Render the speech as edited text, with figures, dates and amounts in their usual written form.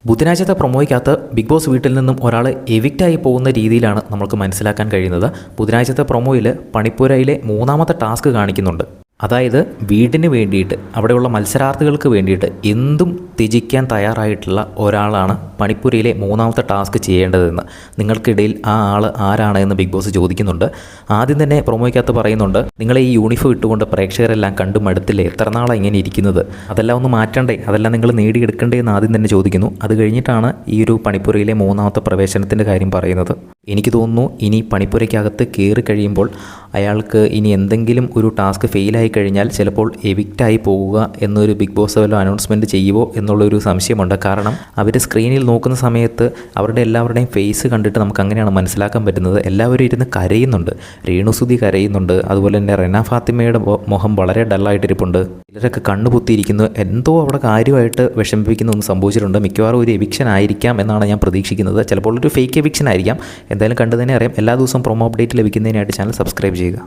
ബുധനാഴ്ചത്തെ പ്രൊമോയ്ക്കകത്ത് big boss വീട്ടിൽ നിന്നും ഒരാൾ എവിക്റ്റായി പോകുന്ന രീതിയിലാണ് നമുക്ക് മനസ്സിലാക്കാൻ കഴിയുന്നത്. ബുധനാഴ്ചത്തെ പ്രൊമോയിൽ പണിപ്പുരയിലെ മൂന്നാമത്തെ ടാസ്ക് കാണിക്കുന്നുണ്ട്. അതായത് വീടിന് വേണ്ടിയിട്ട്, അവിടെയുള്ള മത്സരാർത്ഥികൾക്ക് വേണ്ടിയിട്ട് എന്തും ത്യജിക്കാൻ തയ്യാറായിട്ടുള്ള ഒരാളാണ് പണിപ്പുരയിലെ മൂന്നാമത്തെ ടാസ്ക് ചെയ്യേണ്ടതെന്ന്. നിങ്ങൾക്കിടയിൽ ആ ആൾ ആരാണ് എന്ന് ബിഗ് ബോസ് ചോദിക്കുന്നുണ്ട്. ആദ്യം തന്നെ പ്രൊമോയ്ക്കകത്ത് പറയുന്നുണ്ട്, നിങ്ങളെ ഈ യൂണിഫോം ഇട്ടുകൊണ്ട് പ്രേക്ഷകരെല്ലാം കണ്ടു മടുത്തില്ലേ, എത്ര നാളാണ് ഇങ്ങനെ ഇരിക്കുന്നത്, അതെല്ലാം ഒന്ന് മാറ്റണ്ടേ, അതെല്ലാം നിങ്ങൾ നേടിയെടുക്കണ്ടേ എന്ന് ആദ്യം തന്നെ ചോദിക്കുന്നു. അത് കഴിഞ്ഞിട്ടാണ് ഈ ഒരു പണിപ്പുരയിലെ മൂന്നാമത്തെ പ്രവേശനത്തിൻ്റെ കാര്യം പറയുന്നത്. എനിക്ക് തോന്നുന്നു ഇനി പണിപ്പുരയ്ക്കകത്ത് കയറി കഴിയുമ്പോൾ അയാൾക്ക് ഇനി എന്തെങ്കിലും ഒരു ടാസ്ക് ഫെയിലായി കഴിഞ്ഞാൽ ചിലപ്പോൾ എവിക്റ്റായി പോവുക എന്നൊരു ബിഗ് ബോസ് വല്ല അനൗൺസ്മെൻറ്റ് ചെയ്യുമോ എന്നുള്ളൊരു സംശയമുണ്ട്. കാരണം അവർ സ്ക്രീനിൽ നോക്കുന്ന സമയത്ത് അവരുടെ എല്ലാവരുടെയും ഫേസ് കണ്ടിട്ട് നമുക്ക് അങ്ങനെയാണ് മനസ്സിലാക്കാൻ പറ്റുന്നത്. എല്ലാവരും ഇരുന്ന് കരയുന്നുണ്ട്. രേണുസുതി കരയുന്നുണ്ട്, അതുപോലെ തന്നെ റെന ഫാത്തിമയുടെ മുഖം വളരെ ഡള്ളായിട്ടിരിപ്പുണ്ട്. ചിലരൊക്കെ കണ്ണുപൊത്തിയിരിക്കുന്നു. എന്തോ അവിടെ കാര്യമായിട്ട് വിഷമിപ്പിക്കുന്ന ഒന്ന് സംഭവിച്ചിട്ടുണ്ട്. മിക്കവാറും ഒരു എവിക്ഷൻ ആയിരിക്കാം എന്നാണ് ഞാൻ പ്രതീക്ഷിക്കുന്നത്. ചിലപ്പോൾ ഒരു ഫേക്ക് എവിക്ഷൻ ആയിരിക്കാം. എന്തായാലും കണ്ടു തന്നെ അറിയാം. എല്ലാ ദിവസവും പ്രൊമോ അപ്ഡേറ്റ് ലഭിക്കുന്നതിനായിട്ട് ചാനൽ സബ്സ്ക്രൈബ് ചെയ്യുക.